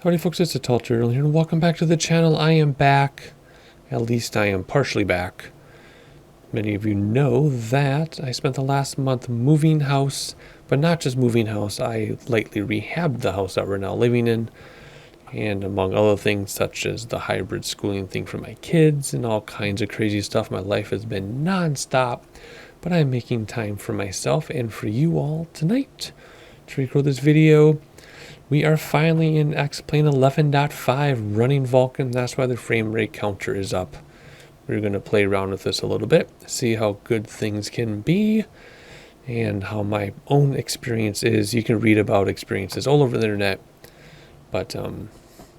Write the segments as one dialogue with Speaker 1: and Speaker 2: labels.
Speaker 1: Howdy folks, it's a Tall Turtle here and welcome back to the channel. I am back. At least I am partially back. Many of you know that I spent the last month moving house, but not just moving house. I lightly rehabbed the house that we're now living in, and among other things such as the hybrid schooling thing for my kids and all kinds of crazy stuff. My life has been non-stop, but I'm making time for myself and for you all tonight to record this video. We are finally in X-Plane 11.5 running Vulcan. That's why the frame rate counter is up. We're going to play around with this a little bit, see how good things can be, and how my own experience is. You can read about experiences all over the internet, but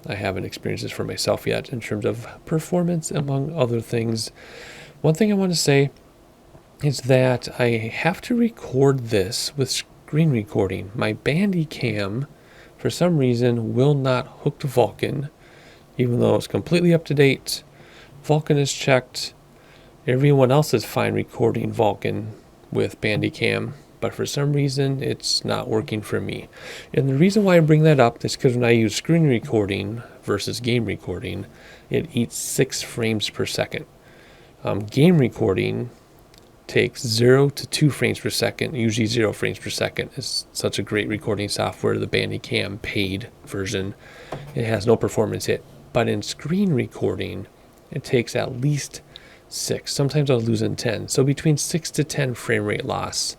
Speaker 1: I haven't experienced this for myself yet in terms of performance, among other things. One thing I want to say is that I have to record this with screen recording. My Bandicam, for some reason, will not hook to Vulcan, even though it's completely up to date. Vulcan is checked. Everyone else is fine recording Vulcan with Bandicam, but for some reason, it's not working for me. And the reason why I bring that up is because when I use screen recording versus game recording, it eats 6 frames per second. Game recording takes 0 to 2 frames per second, usually 0 frames per second. It's such a great recording software, the Bandicam paid version. It has no performance hit. But in screen recording, it takes at least 6. Sometimes I was losing 10. So between 6 to 10 frame rate loss,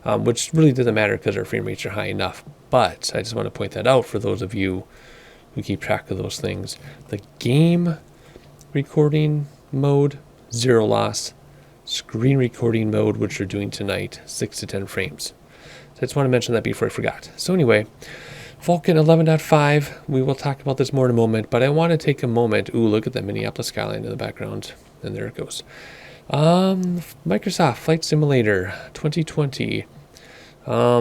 Speaker 1: which really doesn't matter because our frame rates are high enough. But I just want to point that out for those of you who keep track of those things. The game recording mode, 0 loss. Screen recording mode, which we're doing tonight, 6 to 10 frames. So I just want to mention that before I forgot. So anyway, Vulcan 11.5, we will talk about this more in a moment, but I want to take a moment. Ooh, look at that Minneapolis skyline in the background. And there it goes. Microsoft Flight Simulator 2020.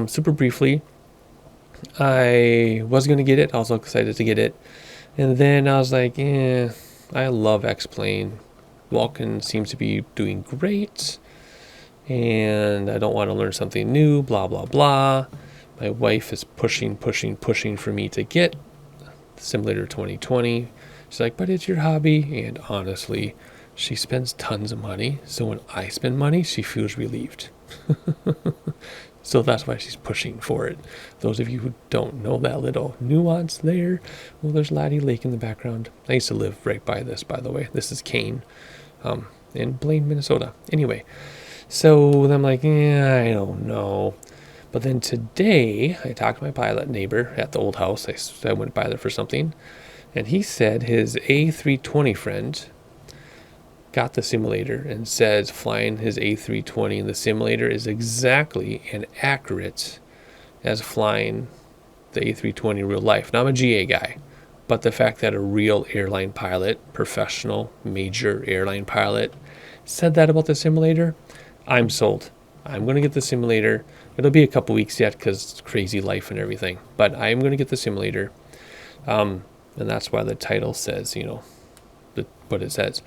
Speaker 1: Super briefly, I was going to get it. I was excited to get it. And then I was like, I love X-Plane. Vulcan seems to be doing great, and I don't want to learn something new, blah, blah, blah. My wife is pushing for me to get Simulator 2020. She's like, but it's your hobby, and honestly, she spends tons of money, so when I spend money, she feels relieved. So that's why she's pushing for it. Those of you who don't know that little nuance there, well, there's Laddie Lake in the background. I used to live right by this, by the way. This is KANE in Blaine, Minnesota. Anyway, so I'm like, I don't know. But then today, I talked to my pilot neighbor at the old house. I went by there for something, and he said his A320 friend got the simulator and says flying his A320 in the simulator is exactly and accurate as flying the A320 in real life. Now, I'm a GA guy, but the fact that a real airline pilot, professional, major airline pilot, said that about the simulator, I'm sold. I'm going to get the simulator. It'll be a couple weeks yet because it's crazy life and everything, but I'm going to get the simulator. And that's why the title says, what it says.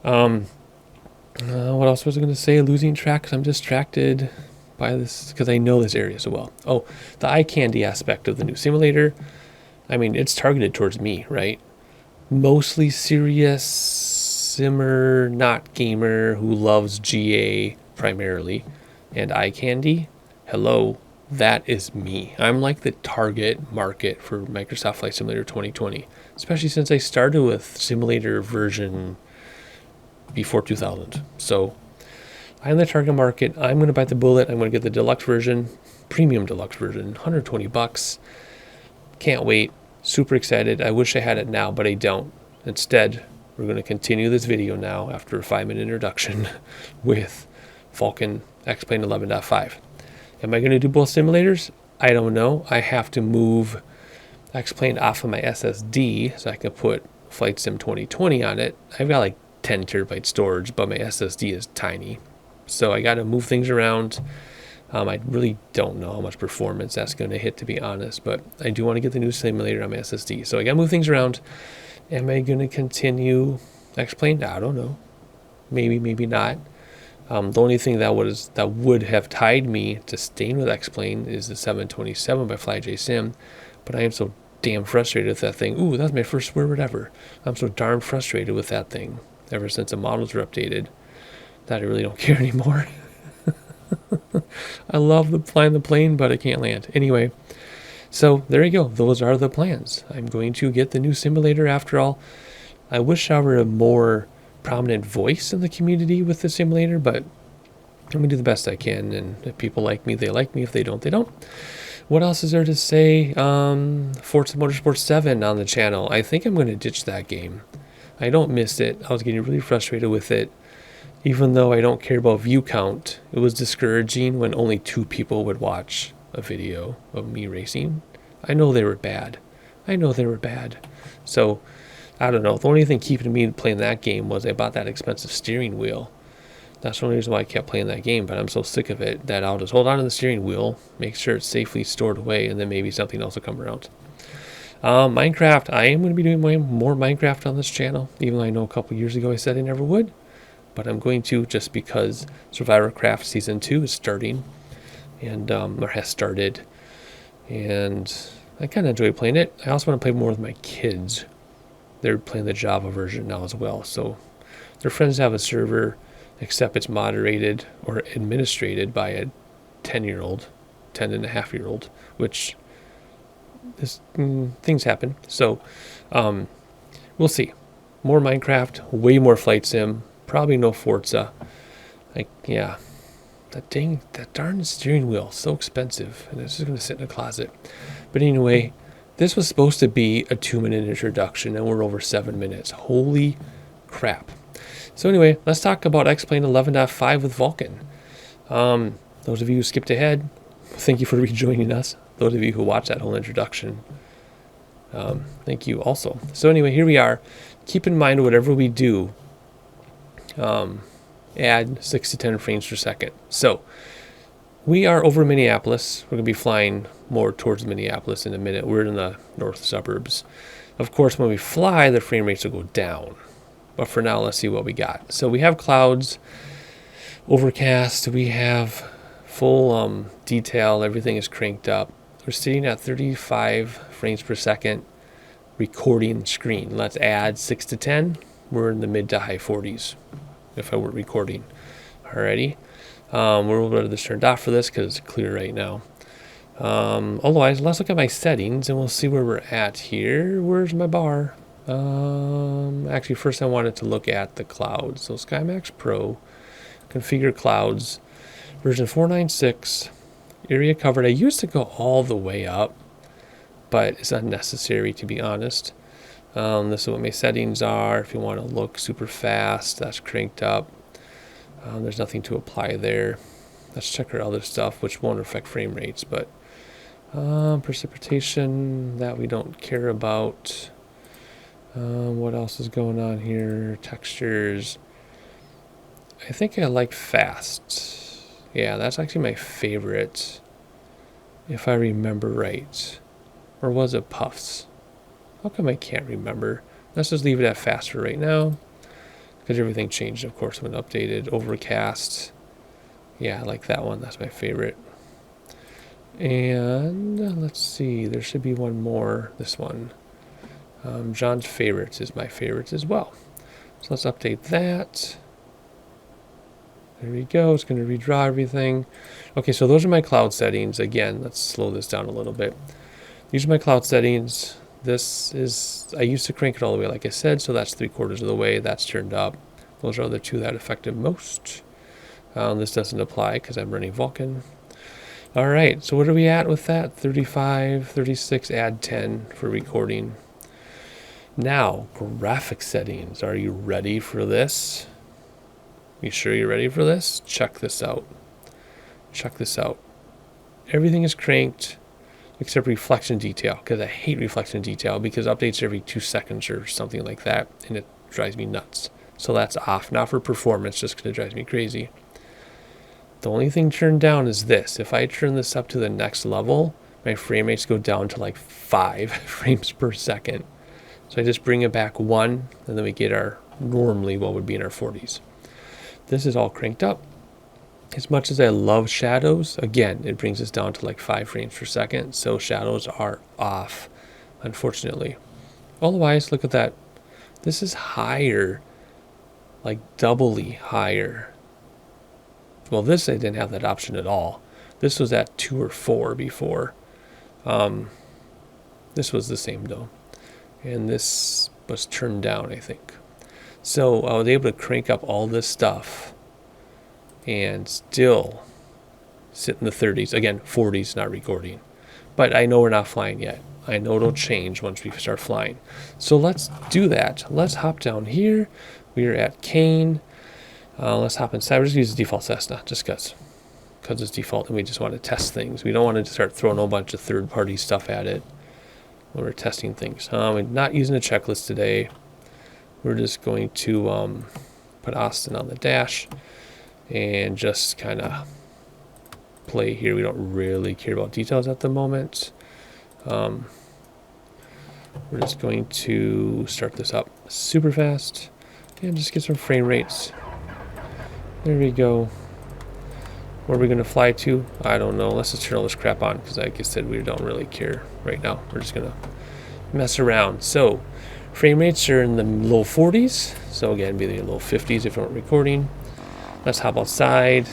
Speaker 1: What else was I going to say? Losing track because I'm distracted by this because I know this area so well. Oh, the eye candy aspect of the new simulator. I mean, it's targeted towards me, right? Mostly serious simmer, not gamer, who loves GA primarily, and eye candy. Hello, that is me. I'm like the target market for Microsoft Flight Simulator 2020, especially since I started with simulator version before 2000. So I'm the target market. I'm going to bite the bullet. I'm going to get the deluxe version, premium deluxe version, $120. Can't wait. Super excited. I wish I had it now, but I don't. Instead, we're going to continue this video now after a 5-minute introduction with Vulcan X-Plane 11.5. Am I going to do both simulators? I don't know. I have to move X-Plane off of my SSD so I can put Flight Sim 2020 on it. I've got like 10 terabyte storage, but my SSD is tiny. So I got to move things around. I really don't know how much performance that's going to hit, to be honest, but I do want to get the new simulator on my SSD. So I got to move things around. Am I going to continue X-Plane? I don't know. Maybe, maybe not. The only thing that would have tied me to staying with X-Plane is the 727 by FlyJSim, but I am so damn frustrated with that thing. Ooh, that's my first swear word ever. I'm so darn frustrated with that thing ever since the models were updated that I really don't care anymore. I love flying the plane, but I can't land. Anyway, so there you go. Those are the plans. I'm going to get the new simulator after all. I wish I were a more prominent voice in the community with the simulator, but I'm going to do the best I can. And if people like me, they like me. If they don't, they don't. What else is there to say? Forza Motorsport 7 on the channel. I think I'm going to ditch that game. I don't miss it. I was getting really frustrated with it. Even though I don't care about view count, it was discouraging when only 2 people would watch a video of me racing. I know they were bad. So, I don't know. The only thing keeping me playing that game was I bought that expensive steering wheel. That's the only reason why I kept playing that game, but I'm so sick of it that I'll just hold on to the steering wheel, make sure it's safely stored away, and then maybe something else will come around. Minecraft. I am going to be doing more Minecraft on this channel, even though I know a couple years ago I said I never would. But I'm going to, just because Survivor Craft Season 2 is starting, and or has started, and I kind of enjoy playing it. I also want to play more with my kids. They're playing the Java version now as well, so their friends have a server, except it's moderated or administrated by a 10-year-old, 10-and-a-half-year-old, which things happen. So we'll see. More Minecraft, way more Flight Sim. Probably no Forza. Yeah, that darn steering wheel, so expensive, and it's just going to sit in a closet. But anyway, this was supposed to be a 2-minute introduction, and we're over 7 minutes. Holy crap. So anyway, let's talk about X-Plane 11.5 with Vulcan. Those of you who skipped ahead, thank you for rejoining us. Those of you who watched that whole introduction, thank you also. So anyway, here we are. Keep in mind, whatever we do, add 6 to 10 frames per second. So we are over Minneapolis. We're going to be flying more towards Minneapolis in a minute. We're in the north suburbs. Of course, when we fly, the frame rates will go down. But for now, let's see what we got. So we have clouds, overcast. We have full detail. Everything is cranked up. We're sitting at 35 frames per second recording screen. Let's add 6 to 10. We're in the mid to high 40s if I were recording. Alrighty. We'll let this turned off for this because it's clear right now. Otherwise, let's look at my settings and we'll see where we're at here. Where's my bar? Actually, first I wanted to look at the clouds. So SkyMaxx Pro, configure clouds, version 496, area covered. I used to go all the way up, but it's unnecessary, to be honest. This is what my settings are. If you want to look super fast, that's cranked up. There's nothing to apply there. Let's check our other stuff, which won't affect frame rates, but precipitation, that we don't care about. What else is going on here? Textures. I think I like fast. Yeah, that's actually my favorite, if I remember right. Or was it puffs? How come I can't remember? Let's just leave it at fast for right now, because everything changed, of course, when updated. Overcast. Yeah, I like that one. That's my favorite. And let's see. There should be one more. This one. John's favorites is my favorites as well. So let's update that. There we go. It's going to redraw everything. Okay, so those are my cloud settings. Again, let's slow this down a little bit. These are my cloud settings. This is, I used to crank it all the way, like I said, so that's 3/4 of the way. That's turned up. Those are the 2 that affected most. This doesn't apply because I'm running Vulcan. All right, so what are we at with that? 35, 36, add 10 for recording. Now, graphic settings. Are you ready for this? You sure you're ready for this? Check this out. Check this out. Everything is cranked except reflection detail, because I hate reflection detail because updates every 2 seconds or something like that, and it drives me nuts. So that's off. Not for performance, just because it drives me crazy. The only thing turned down is this. If I turn this up to the next level, my frame rates go down to like 5 frames per second. So I just bring it back 1, and then we get our normally what would be in our 40s. This is all cranked up. As much as I love shadows, again, it brings us down to like 5 frames per second. So shadows are off. unfortunately. Otherwise, look at that. This is higher, like doubly higher. Well, this, I didn't have that option at all. This was at 2 or 4 before. This was the same though. And this was turned down, I think. So I was able to crank up all this stuff and still sit in the 30s. Again, 40s, not recording. But I know we're not flying yet. I know it'll change once we start flying. So let's do that. Let's hop down here. We are at KANE. Let's hop inside. We're just use the default Cessna, just because it's default, and we just want to test things. We don't want to start throwing a whole bunch of third-party stuff at it when we're testing things. We're not using a checklist today. We're just going to put Austin on the dash and just kind of play here. We don't really care about details at the moment. We're just going to start this up super fast and just get some frame rates. There we go. Where are we going to fly to? I don't know. Let's just turn all this crap on because, like I said, we don't really care right now. We're just going to mess around. So frame rates are in the low 40s. So again, be the low 50s if we're not recording. Let's hop outside.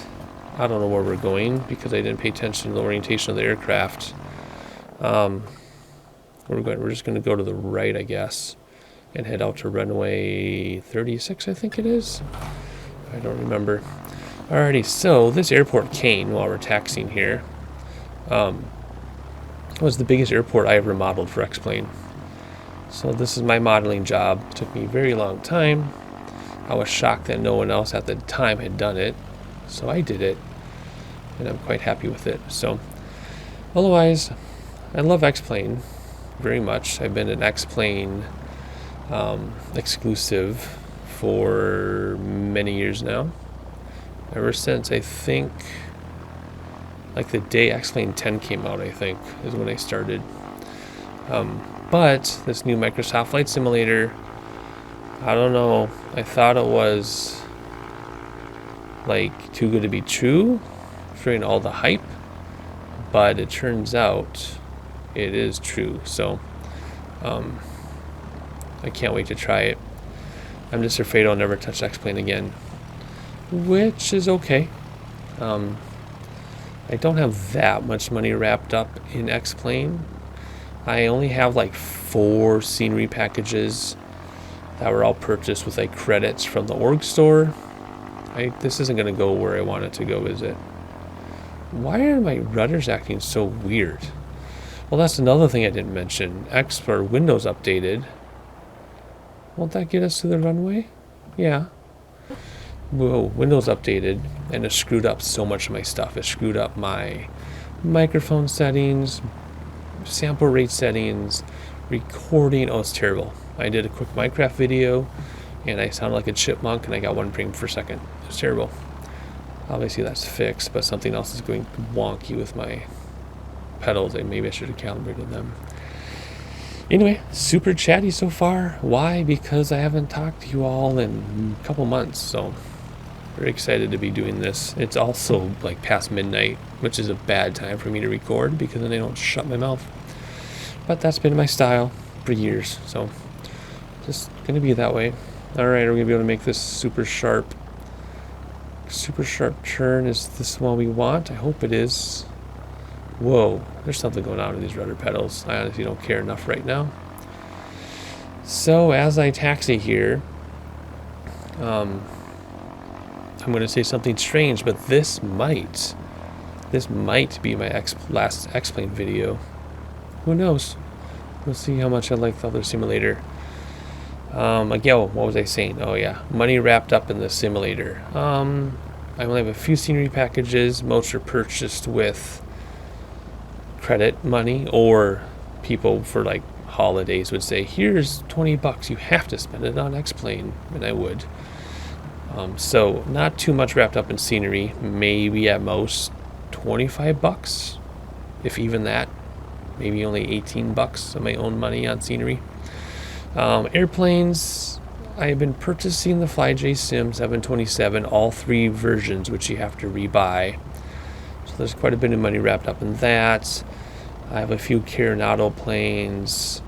Speaker 1: I don't know where we're going because I didn't pay attention to the orientation of the aircraft. Where we're going? We're just going to go to the right, I guess, and head out to runway 36, I think it is. I don't remember. Alrighty, so this airport, KANE, while we're taxiing here, was the biggest airport I ever modeled for X-Plane. So this is my modeling job. It took me a very long time. I was shocked that no one else at the time had done it, so I did it, and I'm quite happy with it. So, otherwise, I love X-Plane very much. I've been an X-Plane exclusive for many years now. Ever since, I think, like the day X-Plane 10 came out, I think, is when I started. But this new Microsoft Flight Simulator, I don't know. I thought it was like too good to be true, fearing all the hype, but it turns out it is true. So I can't wait to try it. I'm just afraid I'll never touch X-Plane again, which is okay. I don't have that much money wrapped up in X-Plane. I only have like 4 scenery packages that were all purchased with like credits from the org store. This isn't going to go where I want it to go, is it? Why are my rudders acting so weird? Well, that's another thing I didn't mention. Windows updated. Won't that get us to the runway? Yeah. Whoa, Windows updated, and it screwed up so much of my stuff. It screwed up my microphone settings, sample rate settings, recording. Oh, it's terrible. I did a quick Minecraft video, and I sounded like a chipmunk, and I got 1 frame per second. It's terrible. Obviously, that's fixed, but something else is going wonky with my pedals. Maybe I should have calibrated them. Anyway, super chatty so far. Why? Because I haven't talked to you all in a couple months, so very excited to be doing this. It's also like past midnight, which is a bad time for me to record because then I don't shut my mouth. But that's been my style for years, so just gonna be that way. All right, are we gonna be able to make this super sharp turn? Is this one we want? I hope it is. Whoa, there's something going on with these rudder pedals. I honestly don't care enough right now. So as I taxi here, I'm going to say something strange, but this might be my last X-Plane video. Who knows? We'll see how much I like the other simulator. Again, what was I saying? Oh yeah, money wrapped up in the simulator. I only have a few scenery packages. Most are purchased with credit money, or people for like holidays would say, here's $20, you have to spend it on X-Plane, and I would. So not too much wrapped up in scenery, maybe at most $25, if even that. Maybe only $18 of my own money on scenery. Airplanes, I have been purchasing the FlyJ Sim 727, all 3 versions, which you have to rebuy. So there's quite a bit of money wrapped up in that. I have a few Coronado planes.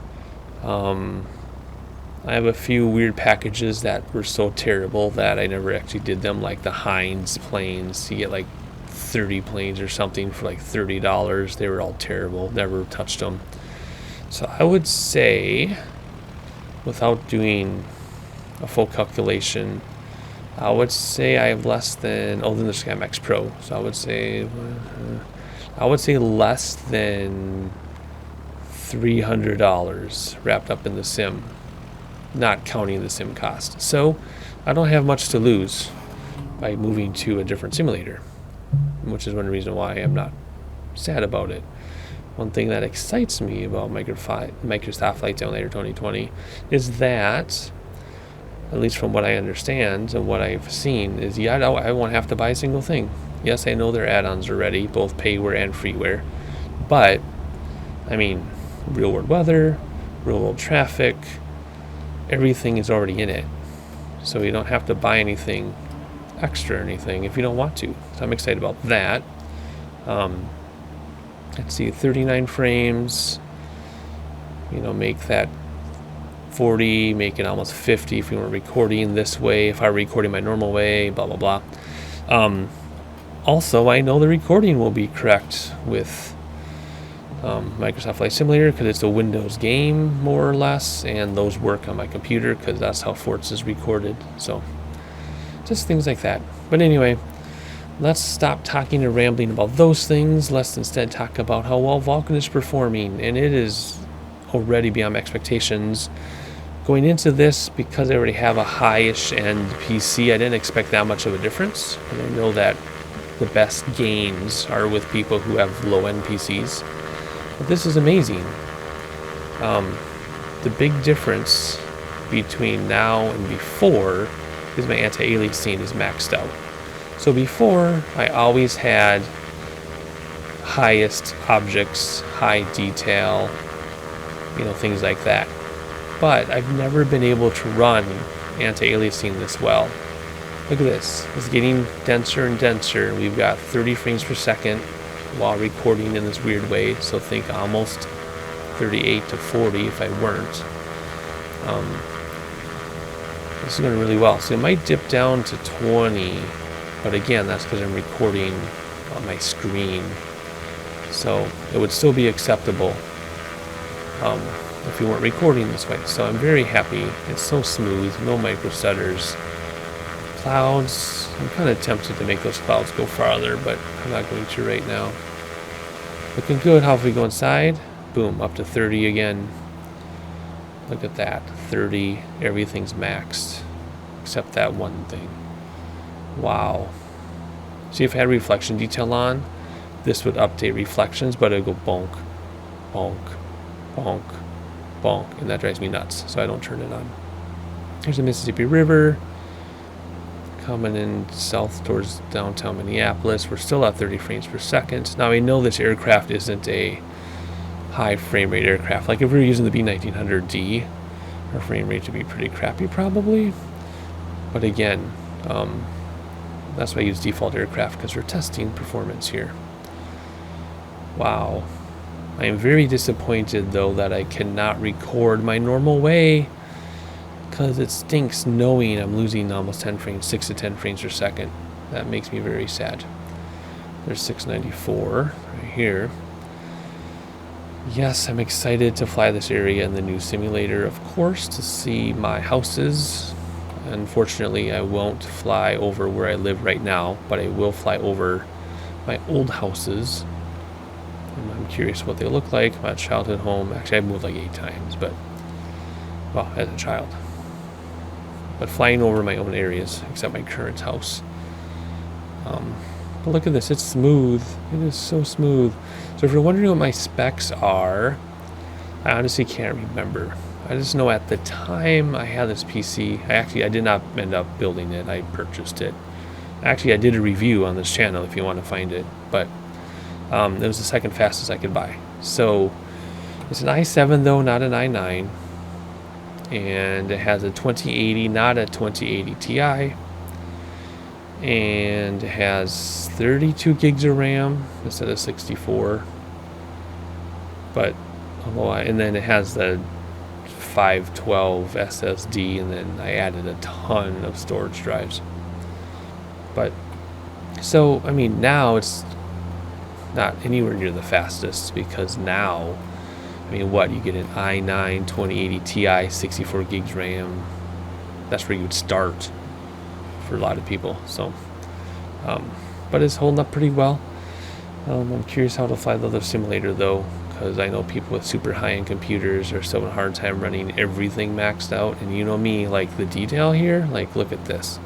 Speaker 1: I have a few weird packages that were so terrible that I never actually did them, like the Heinz planes. You get like 30 planes or something for like $30. They were all terrible. Never touched them. So I would say, without doing a full calculation, I would say I have less than, than the SkyMaxx Pro. So I would say less than $300 wrapped up in the sim, not counting the sim cost. So I don't have much to lose by moving to a different simulator, which is one reason why I'm not sad about it. One thing that excites me about Microsoft Flight Simulator 2020 is that, at least from what I understand and what I've seen, is I won't have to buy a single thing. Yes, I know their add-ons are ready, both payware and freeware, but I mean, real world weather, real world traffic, everything is already in it. So you don't have to buy anything extra or anything if you don't want to. So I'm excited about that. Let's see, 39 frames, make that 40, make it almost 50 if you were recording this way, if I were recording my normal way, blah, blah, blah. Also, I know the recording will be correct with Microsoft Flight Simulator because it's a Windows game, more or less, and those work on my computer because that's how Forza is recorded. So, just things like that. But anyway, let's stop talking and rambling about those things. Let's instead talk about how well Vulcan is performing, and it is already beyond my expectations. Going into this, because I already have a high-ish end PC, I didn't expect that much of a difference, and I know that the best games are with people who have low-end PCs. But this is amazing. The big difference between now and before is my anti-aliasing is maxed out. So before, I always had highest objects, high detail, things like that. But I've never been able to run anti-aliasing this well. Look at this. It's getting denser and denser. We've got 30 frames per second while recording in this weird way. So think almost 38 to 40 if I weren't. This is going really well. So it might dip down to 20. But again, that's because I'm recording on my screen. So it would still be acceptable if you weren't recording this way. So I'm very happy. It's so smooth, no micro stutters. Clouds, I'm kind of tempted to make those clouds go farther, but I'm not going to right now. Looking good. How if we go inside? Boom, up to 30 again. Look at that, 30, everything's maxed, except that one thing. Wow. See, if I had reflection detail on, this would update reflections, but it would go bonk, bonk, bonk, bonk, and that drives me nuts, so I don't turn it on. Here's the Mississippi River coming in south towards downtown Minneapolis. We're still at 30 frames per second. Now, I know this aircraft isn't a high frame rate aircraft. Like if we were using the B1900D, our frame rate would be pretty crappy probably. But again, that's why I use default aircraft, because we're testing performance here. Wow. I am very disappointed though that I cannot record my normal way, because it stinks knowing I'm losing almost 10 frames, 6 to 10 frames per second. That makes me very sad. There's 694 right here. Yes, I'm excited to fly this area in the new simulator, of course, to see my houses. Unfortunately, I won't fly over where I live right now, but I will fly over my old houses. And I'm curious what they look like. My childhood home. Actually, I've moved like 8 times, but, well, as a child. But flying over my own areas, except my current house. But look at this, it's smooth. It is so smooth. So if you're wondering what my specs are, I honestly can't remember. I just know at the time I had this PC, I did not end up building it, I purchased it. Actually, I did a review on this channel if you want to find it, but it was the second fastest I could buy. So it's an i7 though, not an i9. And it has a 2080, not a 2080 Ti. And it has 32 gigs of RAM instead of 64. But, and then it has the 512 SSD, and then I added a ton of storage drives. But so I mean, now it's not anywhere near the fastest, because now, I mean, what, you get an i9 2080 Ti 64 gigs RAM. That's where you would start for a lot of people. So but it's holding up pretty well. I'm curious how to fly the other simulator though, because I know people with super high-end computers are still having a hard time running everything maxed out. And you know me, like the detail here, like look at this.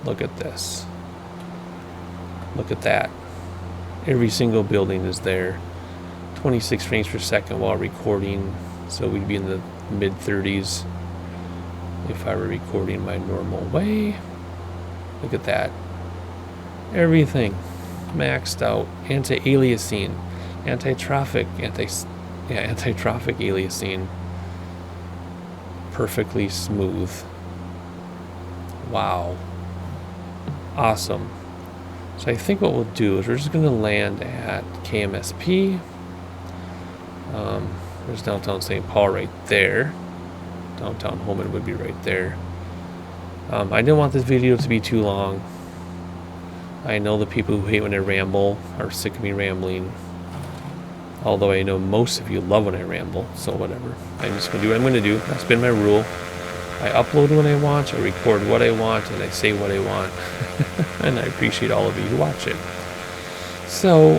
Speaker 1: Look at this. Look at that. Every single building is there. 26 frames per second while recording, so we'd be in the mid 30s if I were recording my normal way. Look at that. Everything maxed out. Anti-aliasing, anti-traffic, anti-traffic aliasing. Perfectly smooth. Wow. Awesome. So I think what we'll do is we're just going to land at KMSP. There's downtown St. Paul right there. Downtown Holman would be right there. I didn't want this video to be too long. I know the people who hate when I ramble are sick of me rambling. Although I know most of you love when I ramble, so whatever. I'm just going to do what I'm going to do. That's been my rule. I upload when I want, I record what I want, and I say what I want. And I appreciate all of you who watch it. So,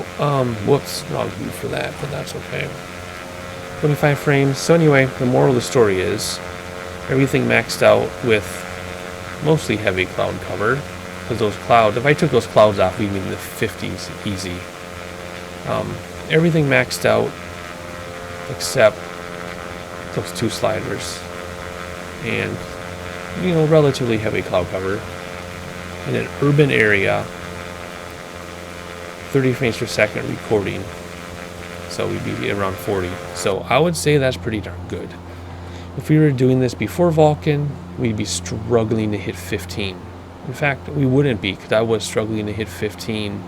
Speaker 1: whoops, wrong view for that, but that's okay. 25 frames. So anyway, the moral of the story is everything maxed out with mostly heavy cloud cover. Because those clouds, if I took those clouds off, we'd be in the 50s easy. Everything maxed out except those two sliders. And, you know, relatively heavy cloud cover. In an urban area, 30 frames per second recording. So we'd be around 40. So I would say that's pretty darn good. If we were doing this before Vulcan, we'd be struggling to hit 15. In fact, we wouldn't be, because I was struggling to hit 15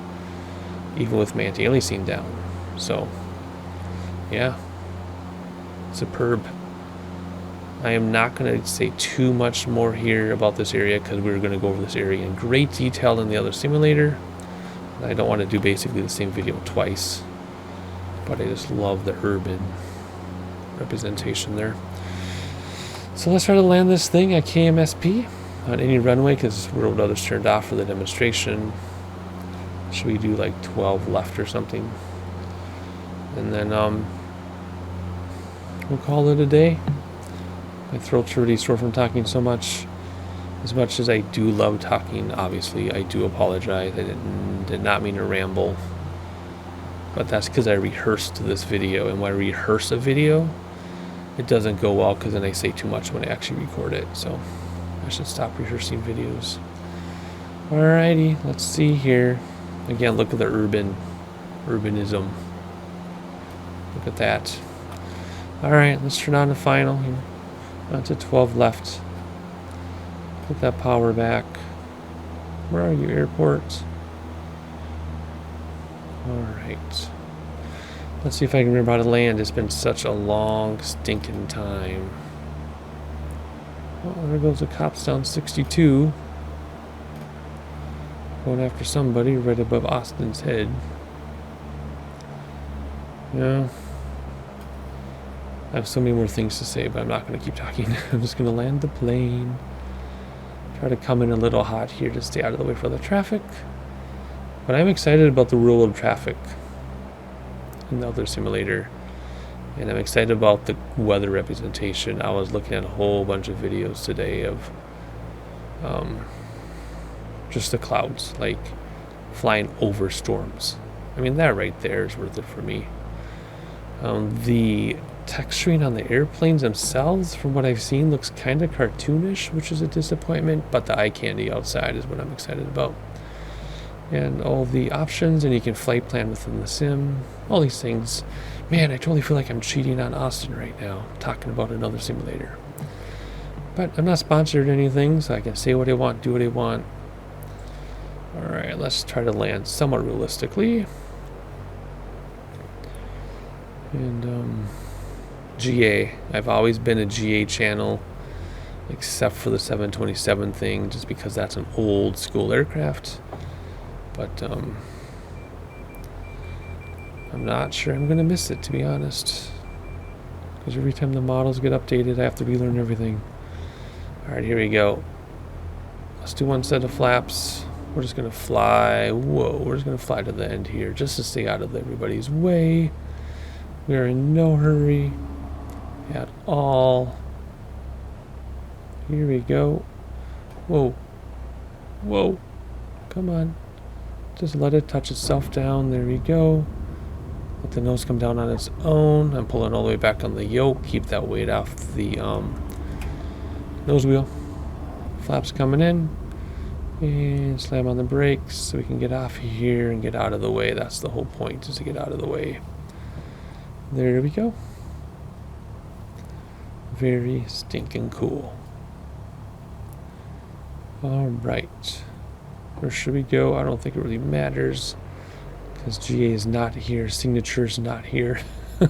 Speaker 1: even with my anti-aliasing down. So, yeah. Superb. I am not going to say too much more here about this area, because we're going to go over this area in great detail in the other simulator. I don't want to do basically the same video twice. But I just love the urban representation there. So let's try to land this thing at KMSP on any runway, because road others turned off for the demonstration. Should we do like 12 left or something? And then we'll call it a day. My throat's already sore from talking so much. As much as I do love talking, obviously, I do apologize. I did not mean to ramble. But that's because I rehearsed this video, and when I rehearse a video, it doesn't go well, because then I say too much when I actually record it. So I should stop rehearsing videos. Alrighty, let's see here. Again, look at the urbanism. Look at that. Alright, let's turn on the final here. On to 12 left. Put that power back. Where are you, airport? Alright. Let's see if I can remember how to land. It's been such a long stinking time. Oh, there goes the cops down 62. Going after somebody right above Austin's head. Yeah. I have so many more things to say, but I'm not going to keep talking. I'm just going to land the plane. Try to come in a little hot here to stay out of the way for the traffic. But I'm excited about the real world traffic in the other simulator. And I'm excited about the weather representation. I was looking at a whole bunch of videos today of just the clouds, like flying over storms. I mean, that right there is worth it for me. The texturing on the airplanes themselves, from what I've seen, looks kind of cartoonish, which is a disappointment, but the eye candy outside is what I'm excited about. And all the options, and you can flight plan within the sim, all these things. Man, I totally feel like I'm cheating on Austin right now, talking about another simulator. But I'm not sponsored or anything, so I can say what I want, do what I want. Alright, let's try to land somewhat realistically. And, GA. I've always been a GA channel, except for the 727 thing, just because that's an old school aircraft. But I'm not sure I'm gonna miss it, to be honest, because every time the models get updated, I have to relearn everything. All right, here we go. Let's do one set of flaps. We're just gonna fly. Whoa, we're just gonna fly to the end here, just to stay out of everybody's way. We are in no hurry at all. Here we go. Whoa. Whoa. Come on. Just let it touch itself down. There we go. Let the nose come down on its own. I'm pulling all the way back on the yoke. Keep that weight off the nose wheel. Flaps coming in. And slam on the brakes so we can get off here and get out of the way. That's the whole point, is to get out of the way. There we go. Very stinking cool. All right. Where should we go? I don't think it really matters, because GA is not here. Signature's not here. We're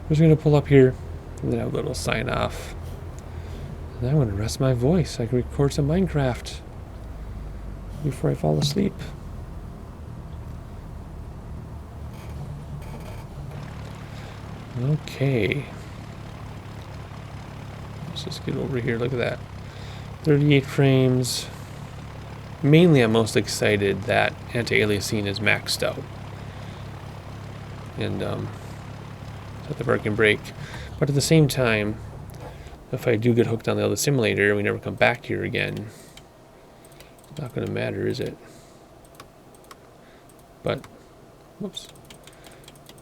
Speaker 1: just going to pull up here and then have a little sign off. And then I'm going to rest my voice. I can record some Minecraft before I fall asleep. Okay. Let's just get over here. Look at that. 38 frames. Mainly, I'm most excited that anti-aliasing is maxed out. And set the parking brake. But at the same time, if I do get hooked on the other simulator and we never come back here again, it's not going to matter, is it? But, whoops.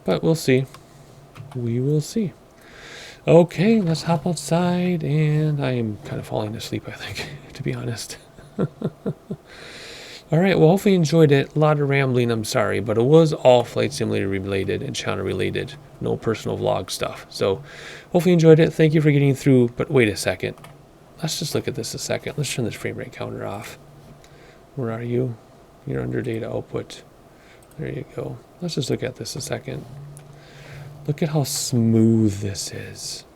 Speaker 1: But we'll see. We will see. Okay, let's hop outside, and I am kind of falling asleep, I think, to be honest. Alright, well, hopefully you enjoyed it. A lot of rambling, I'm sorry, but it was all Flight Simulator related and channel related. No personal vlog stuff. So, hopefully you enjoyed it. Thank you for getting through. But wait a second. Let's just look at this a second. Let's turn this frame rate counter off. Where are you? You're under data output. There you go. Let's just look at this a second. Look at how smooth this is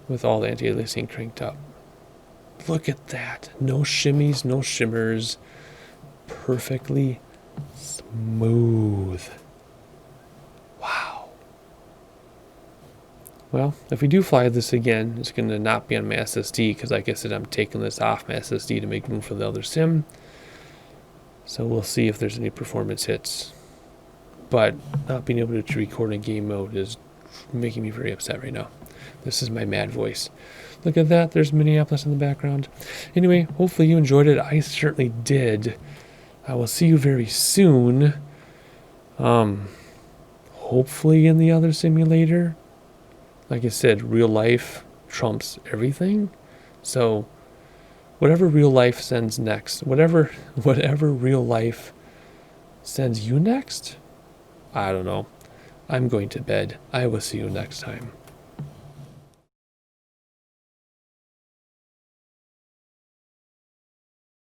Speaker 1: with all the anti-aliasing cranked up. Look at that. No shimmies, no shimmers. Perfectly smooth. Wow. Well, if we do fly this again, it's going to not be on my SSD, because like I said, I'm taking this off my SSD to make room for the other sim. So we'll see if there's any performance hits. But not being able to record in game mode is making me very upset right now. This is my mad voice. Look at that. There's Minneapolis in the background. Anyway, hopefully you enjoyed it. I certainly did. I will see you very soon. Hopefully in the other simulator. Like I said, real life trumps everything. So whatever real life sends next, whatever real life sends you next, I don't know. I'm going to bed. I will see you next time.